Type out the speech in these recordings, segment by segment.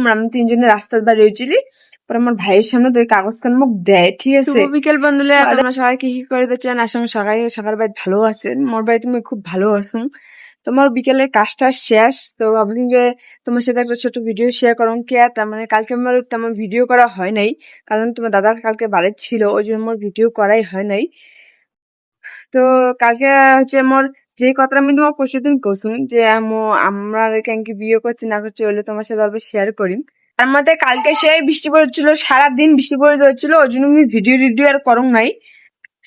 আমরা তিনজনে রাস্তার বাইরে হয়েছিলি। পরে আমার ভাইয়ের সামনে তো কাগজ কান মুখ দেয়, ঠিক আছে। বিকেল বন্ধুলে তোমরা সবাই কি কি করে দিচ্ছেন, আসলে সকাল বাড়ি ভালো আছেন, মোর বাড়ি তুমি খুব ভালো আছেন। তোমার বিকেলের কাজটা শেষ, তো ভাবলাম যে তোমার সাথে একটা ছোট ভিডিও শেয়ার করো। কে তার মানে কালকে আমার তেমন ভিডিও করা হয় নাই, কারণ তোমার দাদা কালকে বাড়ি ছিল, ওই জন্য আমার ভিডিও করাই হয় নাই। তো কালকে হচ্ছে আমার যে কথাটা আমি তোমার পরশুদিন কইছুম যে আমরা কেনকি বিয়ে করছি না করছি, হলে তোমার সাথে অল্প শেয়ার করি। তার মধ্যে কালকে সেই বৃষ্টি পড়েছিল, সারাদিন বৃষ্টি পড়ে যাচ্ছিল, ওই জন্য আমি ভিডিও আর করং নাই।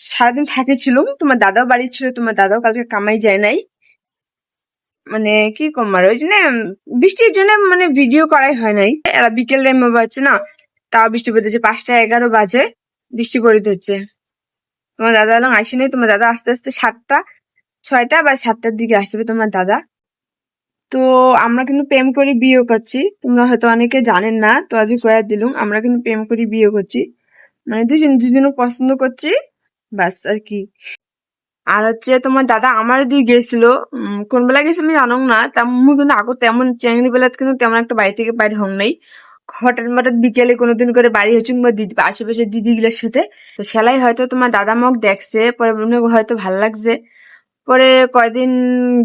সারাদিন থাকিছিলাম, তোমার দাদাও বাড়ি ছিল, তোমার দাদাও কালকে কামাই যায় নাই। মানে কি কম আর ওই জন্য বৃষ্টির জন্য মানে ভিডিও করাই হয় নাই। বিকেল টাইমে বাজছে না, তাও বৃষ্টি পড়তেছে, 5টা 11 বাজে বৃষ্টি পড়তে হচ্ছে। তোমার দাদা এলাম আসি নাই, তোমার দাদা আস্তে আস্তে 6টা বা 7টার দিকে আসবে তোমার দাদা। তো আমরা কিন্তু প্রেম করে বিয়ে করছি, তোমরা হয়তো অনেকে জানেন না, তো আজকে কয়া দিলুম আমরা কিন্তু প্রেম করে বিয়ে করছি, মানে দুজনও পছন্দ করছি, ব্যাস আর কি। আর হচ্ছে তোমার দাদা আমার দিয়ে গেছিল, কোন বেলা গেছে আমি জানো না, তেমন কিন্তু আগো তেমন চেংড়ি বেলা কিন্তু তেমন একটা বাড়ি থেকে বাইরে হং নাই। হঠাৎ বিকেলে কোনোদিন করে বাড়ি হচ্ছে দিদি আশেপাশে দিদিগুলোর সাথে, তো সেলাই হয়তো তোমার দাদা মগ দেখছে, পরে উনি হয়তো ভাল লাগছে। পরে কয়দিন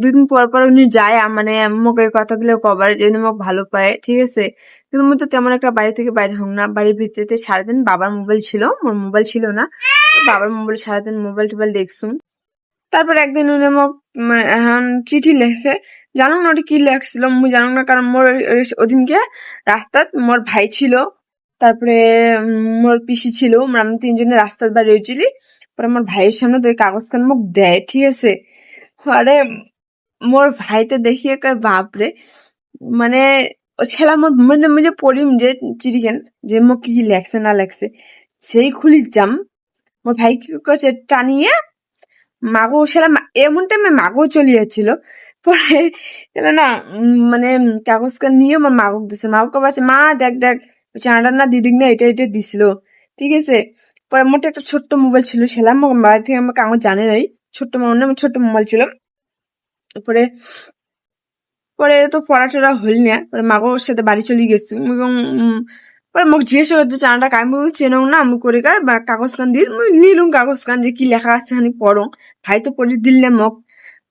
2 দিন পর পর উনি যায়, মানে মোক এই কথাগুলো কবার যে উনি মোক ভালো পায়, ঠিক আছে। কিন্তু আমি তো তেমন একটা বাড়ি থেকে বাইরে হং না, বাড়ির ভিতরে সারাদিন বাবার মোবাইল ছিল, মোর মোবাইল ছিল না, বাবার মোবাইল সারাদিন মোবাইল টোবাইল দেখছুম। তারপর একদিন উনি মোক এখন চিঠি লেখে, জানো না ওটা কি লেখছিল, মুই জানো না, কারণ মোর ওদিনকে রাস্তাত মোর ভাই ছিল, তারপরে মোর পিসি ছিল, আমরা তিনজনে রাস্তার বাইরে হয়েছিলি। পরে আমার ভাইয়ের সামনে তো কাগজ কান মোক দেয়, ঠিক আছে। আরে মোর ভাইতে দেখিয়ে কয় বাপরে, মানে ও ছেলা মোর মানে মুঝে পড়িম যে চিঠিখান যে মোক কি লেখছে না লেখছে, সেই খুলি যাম, মোর ভাই কি করছে টানিয়ে মাগো সেটা এমন টাইমে মাগো চলে যাচ্ছিল। পরে এলো না মানে কাগজ কান নিয়ে আমার মাগক দিছে, মাগকে বলছে মা দেখ দেখ চাঁড়া না দিদিক না এটা দিছিল, ঠিক আছে। পরে মোটে একটা ছোট্ট মোবাইল ছিল, সেলাম বাড়ি থেকে আমার কাগজ জানে নাই, ছোট্ট ছোট্ট মোবাইল ছিল। পরে পরে তো পড়া টড়া হল না, পরে মাগোর সাথে বাড়ি চলে গেছি। পরে মোক জিজ্ঞেস করছে চাঁড়া আমি চেনও না, আমি করে বা কাগজ কান দিয়ে মুই নিলুম কাগজ কান যে কি লেখা আছে খানি পড়ো। ভাই তো পড়ে দিল না মোক।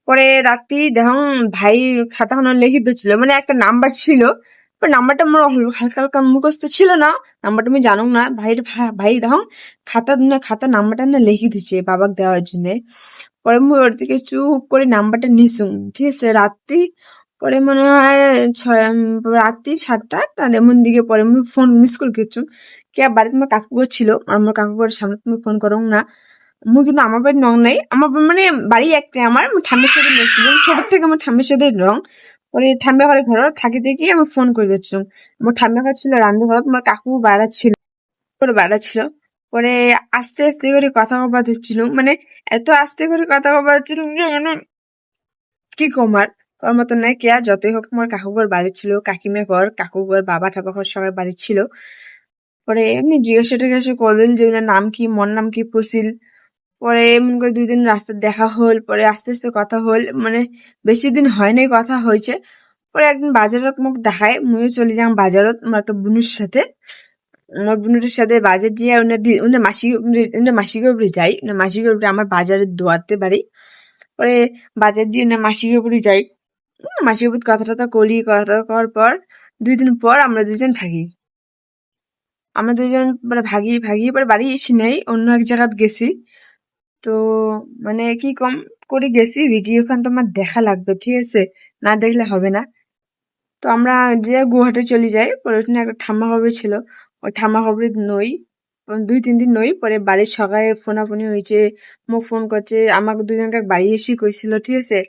পরে রাত্রি দেখুন ভাই খাতাখানা লিখে দিচ্ছিল, মানে একটা নাম্বার ছিল, নাম্বারটা আমার হালকা হালকা মুখস্থ ছিল না, নাম্বারটা আমি জানো না। ভাই দেখুন খাতা নাম্বারটা না লিখে দিচ্ছে বাবাকে দেওয়ার জন্য। পরে মুই ওর দিকে চুপ করে নাম্বারটা নিশুম, ঠিক আছে। রাত্রি পরে মনে হয় রাত্রি 7টা এমন দিকে পরে আমি ফোন মিস করে গেছু, কে বাড়িতে আমার কাকু ছিল, আর আমার কাকুর সামনে তুমি ফোন করো না। মুই কিন্তু আমার বাড়ি নং নাই, আমার মানে বাড়ি একটা, আমার ঠাম্মের সাথে নিয়েছিলাম ছোট থেকে, আমার ঠাম্মের সাথে রং। পরে ঠাম্মা ঘরে ঘর থাকি দেখি আমি ফোন করে দিচ্ছিলাম। আমার ঠাম্মা ঘর ছিল রান্না ঘর, আমার কাকু বাড়া ছিল। পরে আস্তে আস্তে করে কথা কবা দিচ্ছিল, মানে এত আস্তে করে কথা কবা দিচ্ছিল যে মানে কি কমার কর মতো নাই। কে আর যতই হোক আমার কাকুঘর বাড়ি ছিল, কাকিমা ঘর, কাকুঘর, বাবা ঠাবা ঘর সবাই বাড়ি ছিল। পরে এমনি জিজ্ঞাসা করলেন যে ওনার নাম কি, মোর নাম কি, ফসিল। পরে এমন করে 2 দিন রাস্তায় দেখা হল, পরে আস্তে আস্তে কথা হল, মানে বেশি দিন হয় নাই কথা হয়েছে। পরে একদিন বাজারত মোক দেখায়, মুইও চলে যাম বাজারত আমার একটা বোনের সাথে। আমার বোনের সাথে বাজার দিয়ে উনার মাসিকে উপরে যাই, মাসিকে উপরে আমার বাজারের দোয়াতে বাড়ি। পরে বাজার দিয়ে না মাসিকে উপরে যাই, মাসির উপর কথা টথা করি, কথা করার পর 2 দিন পর আমরা 2জন ভাগি। আমরা 2জন মানে ভাগি পরে বাড়ি এসি নাই, অন্য এক জায়গাত গেছি। তো মানে কি কম করে গেছি, ভিডিও খান তোমার দেখা লাগবে, ঠিক আছে, না দেখলে হবে না। তো আমরা যে গুয়াহাটি চলে যাই, পরে ওখানে একটা ঠাম্মা খবর ছিল, ওই ঠাম্মা খবরে নই 2-3 দিন নই। পরে বাড়ির সবাই ফোনাফোনি হয়েছে, মোক ফোন করছে, আমাকে 2জনকে বাড়ি এসে কইছিল, ঠিক আছে।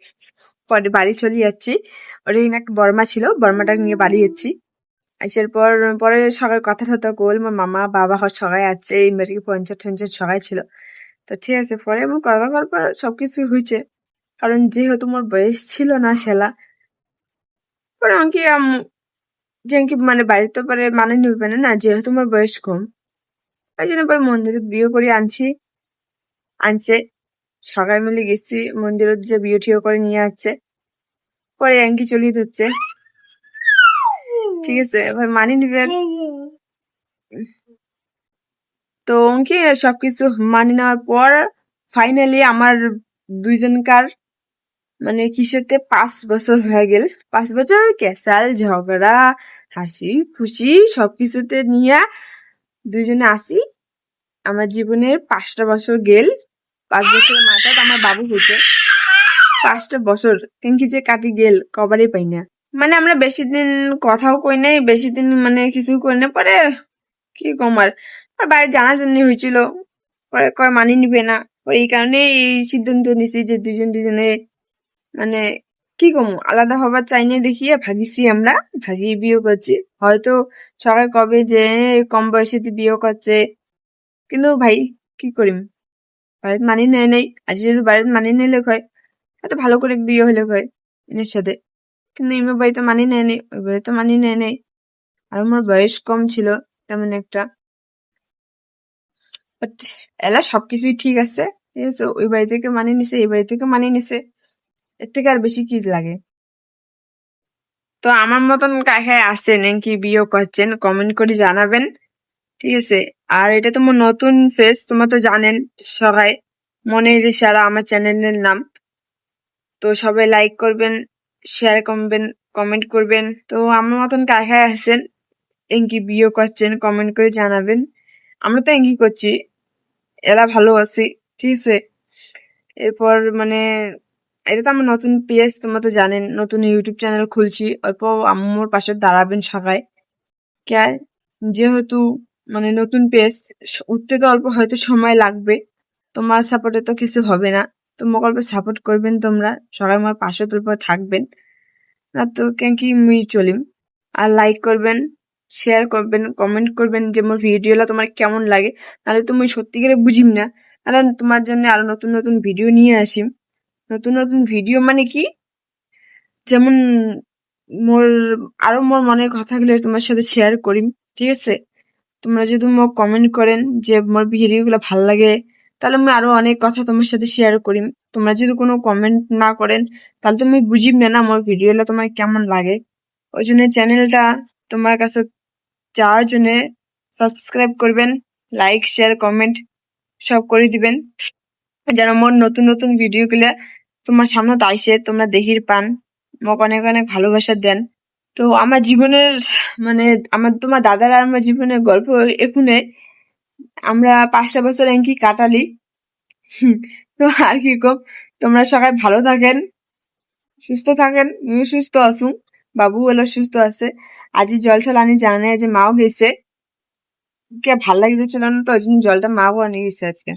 পরে বাড়ি চলে যাচ্ছি, ওর একটা বর্মা ছিল, বর্মাটাকে নিয়ে বাড়ি যাচ্ছি। আসার পর পরে সবাই কথা টথা কল, আমার মামা বাবা সবাই আছে, এই মেয়েটিকে পঞ্চায়েত টঞ্চায়েত সবাই ছিল। তো ঠিক আছে, পরে এমন কথা করার পর সবকিছু হয়েছে, কারণ যেহেতু মোর বয়স ছিল না সেলা। পরে আমাকে যে কি মানে বাড়িতে পরে মানে নিবে না, যেহেতু আমার বয়স কম, তাই জন্য পরে মন্দিরে বিয়ে করে আনছে। সবাই মিলে গেছি মন্দিরের, যে বিয়ে ঠিয়ে করে নিয়ে আসছে। পরে অ্যাঙ্কি চলিয়ে হচ্ছে, ঠিক আছে ভাই মানি নিবেন। তো কি সবকিছু মানি নেওয়ার পর ফাইনালি আমার দুইজনকার মানে কিসেতে 5 বছর হয়ে গেল। 5 বছর ক্যাসাল ঝগড়া হাসি খুশি সবকিছুতে নিয়ে দুইজনে আসি। আমার জীবনের 5টা বছর গেল। 5 বছরের মাথায় আমার বাবু হয়েছে। 5টা বছর কেনকি যে কাটি গেল কবারই পাই না। মানে আমরা বেশি দিন কথাও কই নাই, বেশি দিন মানে কিছু কই না। পরে কি কম আর বাইরে জানার জন্য হয়েছিল, পরে কয় মানি নিবে না। পরে এই কারণে এই সিদ্ধান্ত নিছি যে দুজনে মানে কি কম আলাদা হবার চাইনে দেখিয়ে ভাগিছি। আমরা ভাগিয়ে বিয়ে করছি। হয়তো সবাই কবে যে কম বয়সে বিয়ে করছে, কিন্তু ভাই কি করিম, বাড়িতে মানি নেয় নাই। আজ যদি বাড়িতে মানি নিলে হয় এত ভালো করে বিয়ে হলে হয় এনের সাথে, কিন্তু ইমের বাড়িতে মানি নেয় নাই, ওই বাড়িতে মানি নেয় নাই। আর আমার বয়স কম ছিল তেমন একটা, বাট এলা সবকিছুই ঠিক আছে। ঠিক আছে, ওই বাড়ি থেকে মানিয়ে নিছে, এই বাড়ি থেকে মানিয়ে নিছে, এর থেকে আর বেশি কি লাগে। তো আমার মতন কাকে আছে নাকি বিয়ে করছেন কমেন্ট করে জানাবেন। ঠিক আছে, আর এটা তোমার নতুন ফেস, তোমার তো জানেন সবাই, মনের ইশারা আমার চ্যানেলের নাম। তো সবাই লাইক করবেন, শেয়ার করবেন, কমেন্ট করবেন। তো আমার মতন কাকে আছেন এঙ্কি বিয়ে করছেন কমেন্ট করে জানাবেন। আমরা তো এঙ্কি করছি, এরা ভালো আছি। ঠিক আছে, এরপর মানে এটা তো আমার নতুন পেজ, তোমরা তো জানেন নতুন ইউটিউব চ্যানেল খুলছি। অল্প আম্মুর পাশে দাঁড়াবেন সবাই, কে যেহেতু মানে নতুন পেজ উঠতে তো অল্প হয়তো সময় লাগবে। তোমার সাপোর্টে তো কিছু হবে না, তোমাকে অল্প সাপোর্ট করবেন তোমরা সবাই, আমার পাশে তো থাকবেন না তো কেন কি মুই চলিম। আর লাইক করবেন, শেয়ার করবেন, কমেন্ট করবেন যে মোর ভিডিওটা তোমার কেমন লাগে। নাহলে তো মুই সত্যি করে বুঝিম না। নাহলে তোমার জন্য আরো নতুন নতুন ভিডিও নিয়ে আসিম। নতুন নতুন ভিডিও মানে কি, যেমন মোর আরো মোর মনের কথাগুলো তোমার সাথে শেয়ার করিম। ঠিক আছে, তোমরা যদি মোক কমেন্ট করেন যে মোর ভিডিও গুলো ভাল লাগে, তাহলে আমি আরো অনেক কথা তোমার সাথে শেয়ার করিম। তোমরা যদি কোনো কমেন্ট না করেন তাহলে তো আমি বুঝিম না আমার ভিডিওটা তোমার কেমন লাগে। ওই জন্য চ্যানেলটা তোমার কাছে যাওয়ার জন্য সাবস্ক্রাইব করবেন, লাইক শেয়ার কমেন্ট সব করে দিবেন, যেন মোর নতুন নতুন ভিডিও গুলা তোমার সামনে আইসে তোমরা দেখির পান, মোক অনেক অনেক ভালোবাসা দেন। তো আমার জীবনের মানে আমার তোমার দাদার আর আমার জীবনের গল্প এখানে আমরা 5টা বছর এমকি কাটালি। তো আর কি কম, তোমরা সবাই ভালো থাকেন, সুস্থ থাকেন, আমিও সুস্থ আছু, বাবু হলো সুস্থ আছে। আজি জল টল আনি জানে যে মাও গেছে, কে ভাল লাগিতেছিল না তো ওই জন্য জলটা মাও আনি গেছে আজকে।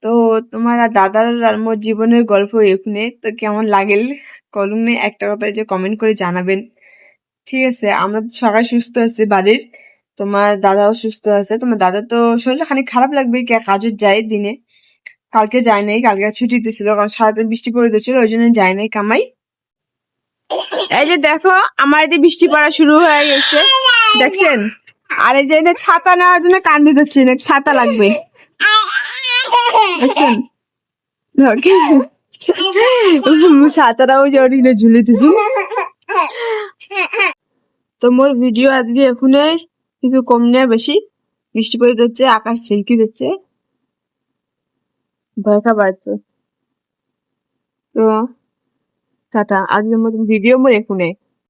তো তোমার আর দাদার আর মোর জীবনের গল্প এখানে তো কেমন লাগেল কলমে একটা কথা যে কমেন্ট করে জানাবেন। ঠিক আছে, আমরা তো সবাই সুস্থ আছি বাড়ির, তোমার দাদাও সুস্থ আছে। তোমার দাদা তো শরীরটা খানিক খারাপ লাগবে, কে কাজের যায় দিনে, কালকে যায় নাই, কালকে ছুটিতে ছিল কারণ সারাদিন বৃষ্টি পড়ে দিচ্ছিল, ওই জন্য যায় নাই কামাই। এই যে দেখো আমার এই বৃষ্টি পড়া শুরু হয়ে গেছে, দেখছেন। আর এই যে ছাতা নেওয়ার জন্য কান্দি দিচ্ছে, ছাতা লাগবে, দেখছেন। ছাতাটা ওই যে ওদিকে ঝুলিতেছি। তো মোর ভিডিও আজকে এখানে কিন্তু কম নেই বেশি, বৃষ্টি পড়ে যাচ্ছে, আকাশ ঝিলকি যাচ্ছে, ভয়টা বাড়ছে। তো টাটা, আজকের মতন ভিডিও মোর এখানে।